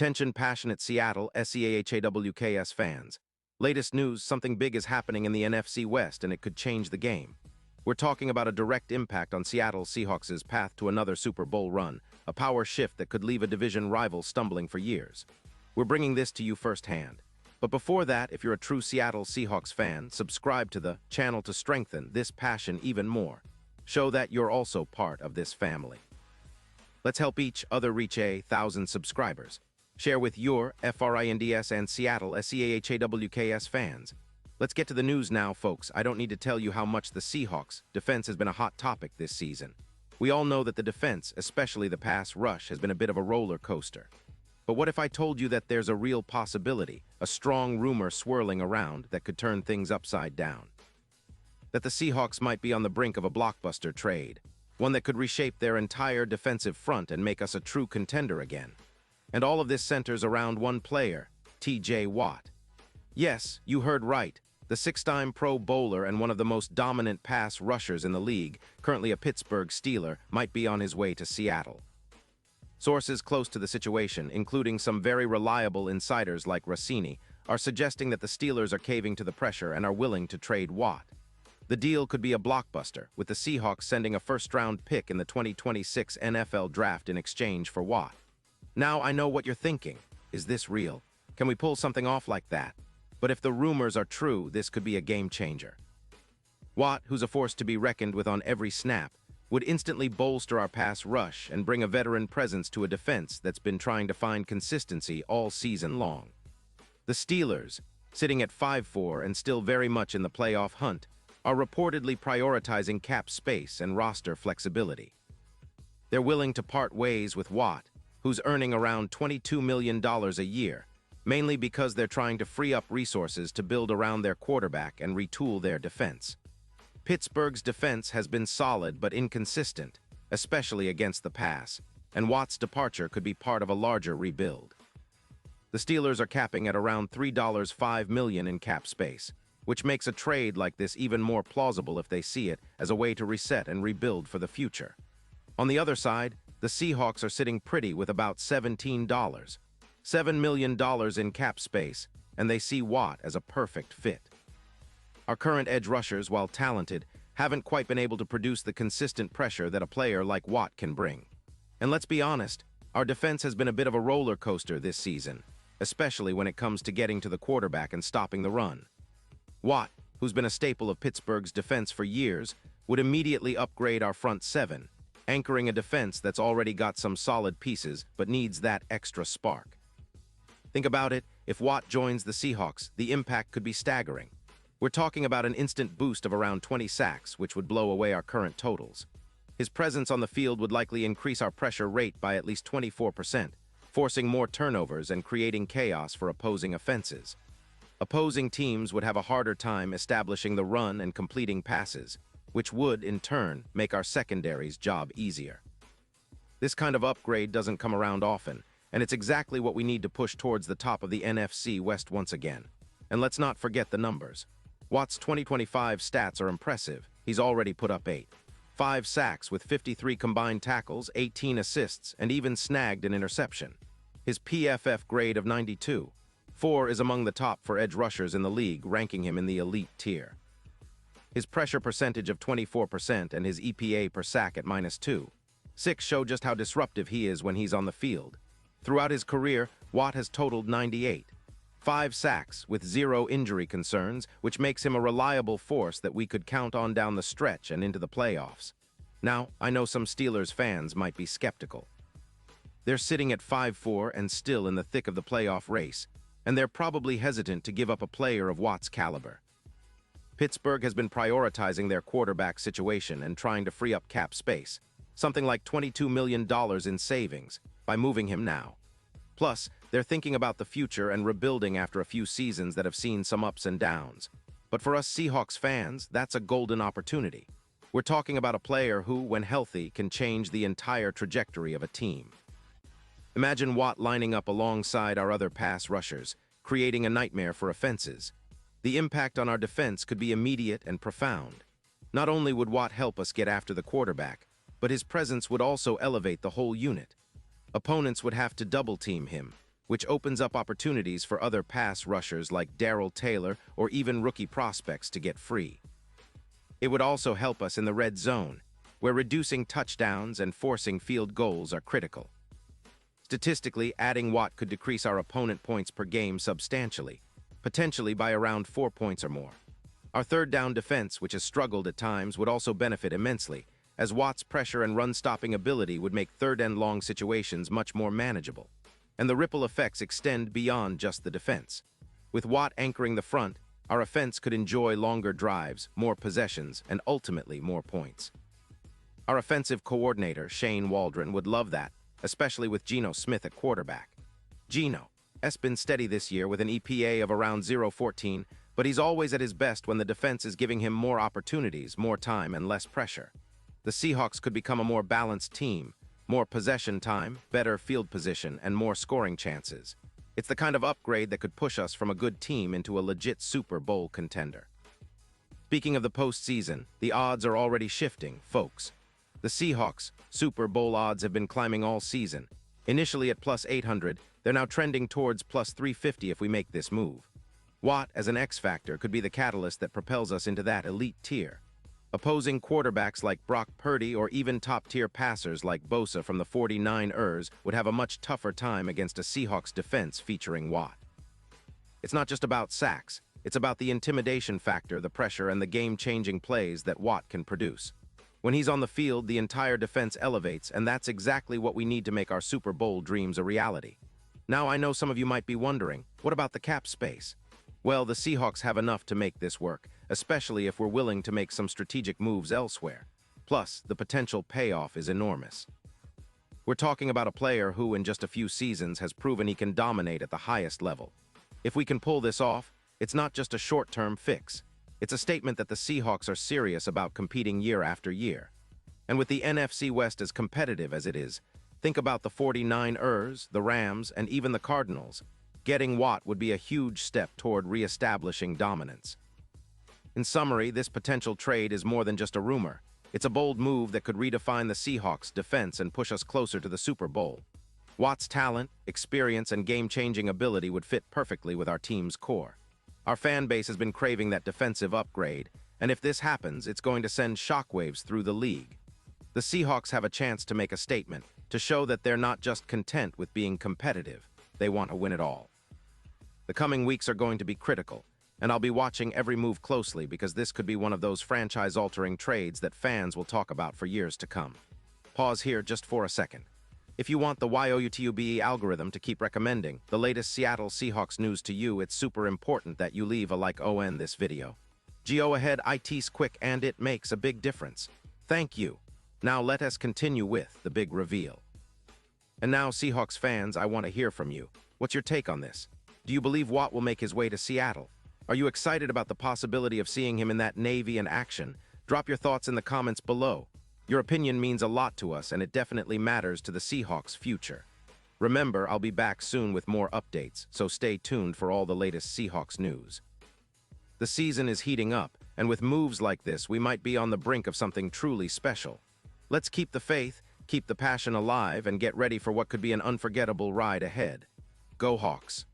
Attention passionate Seattle Seahawks fans. Latest news, something big is happening in the NFC West and it could change the game. We're talking about a direct impact on Seattle Seahawks' path to another Super Bowl run, a power shift that could leave a division rival stumbling for years. We're bringing this to you firsthand. But before that, if you're a true Seattle Seahawks fan, subscribe to the channel to strengthen this passion even more. Show that you're also part of this family. Let's help each other reach 1,000 subscribers. Share with your FRINDS and Seattle Seahawks fans. Let's get to the news now, folks. I don't need to tell you how much the Seahawks defense has been a hot topic this season. We all know that the defense, especially the pass rush, has been a bit of a roller coaster. But what if I told you that there's a real possibility, a strong rumor swirling around that could turn things upside down? That the Seahawks might be on the brink of a blockbuster trade, one that could reshape their entire defensive front and make us a true contender again. And all of this centers around one player, T.J. Watt. Yes, you heard right. The six-time Pro Bowler and one of the most dominant pass rushers in the league, currently a Pittsburgh Steeler, might be on his way to Seattle. Sources close to the situation, including some very reliable insiders like Rossini, are suggesting that the Steelers are caving to the pressure and are willing to trade Watt. The deal could be a blockbuster, with the Seahawks sending a first-round pick in the 2026 NFL Draft in exchange for Watt. Now I know what you're thinking. Is this real? Can we pull something off like that? But if the rumors are true, this could be a game-changer. Watt, who's a force to be reckoned with on every snap, would instantly bolster our pass rush and bring a veteran presence to a defense that's been trying to find consistency all season long. The Steelers, sitting at 5-4 and still very much in the playoff hunt, are reportedly prioritizing cap space and roster flexibility. They're willing to part ways with Watt, who's earning around $22 million a year, mainly because they're trying to free up resources to build around their quarterback and retool their defense. Pittsburgh's defense has been solid but inconsistent, especially against the pass, and Watt's departure could be part of a larger rebuild. The Steelers are capping at around $3.5 million in cap space, which makes a trade like this even more plausible if they see it as a way to reset and rebuild for the future. On the other side, the Seahawks are sitting pretty with about $7 million in cap space, and they see Watt as a perfect fit. Our current edge rushers, while talented, haven't quite been able to produce the consistent pressure that a player like Watt can bring. And let's be honest, our defense has been a bit of a roller coaster this season, especially when it comes to getting to the quarterback and stopping the run. Watt, who's been a staple of Pittsburgh's defense for years, would immediately upgrade our front seven, anchoring a defense that's already got some solid pieces but needs that extra spark. Think about it, if Watt joins the Seahawks, the impact could be staggering. We're talking about an instant boost of around 20 sacks, which would blow away our current totals. His presence on the field would likely increase our pressure rate by at least 24%, forcing more turnovers and creating chaos for opposing offenses. Opposing teams would have a harder time establishing the run and completing passes, which would, in turn, make our secondary's job easier. This kind of upgrade doesn't come around often, and it's exactly what we need to push towards the top of the NFC West once again. And let's not forget the numbers. Watt's 2025 stats are impressive. He's already put up 5 sacks with 53 combined tackles, 18 assists, and even snagged an interception. His PFF grade of 92. 4 is among the top for edge rushers in the league, ranking him in the elite tier. His pressure percentage of 24% and his EPA per sack at -2.6 show just how disruptive he is when he's on the field. Throughout his career, Watt has totaled 5 sacks with 0 injury concerns, which makes him a reliable force that we could count on down the stretch and into the playoffs. Now, I know some Steelers fans might be skeptical. They're sitting at 5-4 and still in the thick of the playoff race, and they're probably hesitant to give up a player of Watt's caliber. Pittsburgh has been prioritizing their quarterback situation and trying to free up cap space, something like $22 million in savings, by moving him now. Plus, they're thinking about the future and rebuilding after a few seasons that have seen some ups and downs. But for us Seahawks fans, that's a golden opportunity. We're talking about a player who, when healthy, can change the entire trajectory of a team. Imagine Watt lining up alongside our other pass rushers, creating a nightmare for offenses. The impact on our defense could be immediate and profound. Not only would Watt help us get after the quarterback, but his presence would also elevate the whole unit. Opponents would have to double-team him, which opens up opportunities for other pass rushers like Darrell Taylor or even rookie prospects to get free. It would also help us in the red zone, where reducing touchdowns and forcing field goals are critical. Statistically, adding Watt could decrease our opponent points per game substantially, potentially by around 4 points or more. Our third down defense, which has struggled at times, would also benefit immensely, as Watt's pressure and run-stopping ability would make third-and-long situations much more manageable. And the ripple effects extend beyond just the defense. With Watt anchoring the front, our offense could enjoy longer drives, more possessions, and ultimately more points. Our offensive coordinator, Shane Waldron, would love that, especially with Geno Smith at quarterback. Geno has been steady this year with an EPA of around 0.14, but he's always at his best when the defense is giving him more opportunities, more time, and less pressure. The Seahawks could become a more balanced team, more possession time, better field position, and more scoring chances. It's the kind of upgrade that could push us from a good team into a legit Super Bowl contender. Speaking of the postseason, the odds are already shifting, folks. The Seahawks' Super Bowl odds have been climbing all season. Initially at plus 800, they're now trending towards plus 350 if we make this move. Watt, as an X-factor, could be the catalyst that propels us into that elite tier. Opposing quarterbacks like Brock Purdy or even top-tier passers like Bosa from the 49ers would have a much tougher time against a Seahawks defense featuring Watt. It's not just about sacks. It's about the intimidation factor, the pressure, and the game-changing plays that Watt can produce. When he's on the field, the entire defense elevates, and that's exactly what we need to make our Super Bowl dreams a reality. Now, I know some of you might be wondering, what about the cap space? Well, the Seahawks have enough to make this work, especially if we're willing to make some strategic moves elsewhere. Plus, the potential payoff is enormous. We're talking about a player who, in just a few seasons, has proven he can dominate at the highest level. If we can pull this off, it's not just a short-term fix. It's a statement that the Seahawks are serious about competing year after year. And with the NFC West as competitive as it is, think about the 49ers, the Rams, and even the Cardinals. Getting Watt would be a huge step toward re-establishing dominance. In summary, this potential trade is more than just a rumor. It's a bold move that could redefine the Seahawks' defense and push us closer to the Super Bowl. Watt's talent, experience, and game-changing ability would fit perfectly with our team's core. Our fan base has been craving that defensive upgrade, and if this happens, it's going to send shockwaves through the league. The Seahawks have a chance to make a statement, to show that they're not just content with being competitive. They want to win it all. The coming weeks are going to be critical, and I'll be watching every move closely because this could be one of those franchise-altering trades that fans will talk about for years to come. Pause here just for a second. If you want the YOUTUBE algorithm to keep recommending the latest Seattle Seahawks news to you, it's super important that you leave a like on this video. Go ahead, it's quick and it makes a big difference. Thank you. Now let us continue with the big reveal. And now, Seahawks fans, I want to hear from you. What's your take on this? Do you believe Watt will make his way to Seattle? Are you excited about the possibility of seeing him in that Navy in action? Drop your thoughts in the comments below. Your opinion means a lot to us, and it definitely matters to the Seahawks' future. Remember, I'll be back soon with more updates, so stay tuned for all the latest Seahawks news. The season is heating up, and with moves like this, we might be on the brink of something truly special. Let's keep the faith, keep the passion alive, and get ready for what could be an unforgettable ride ahead. Go Hawks!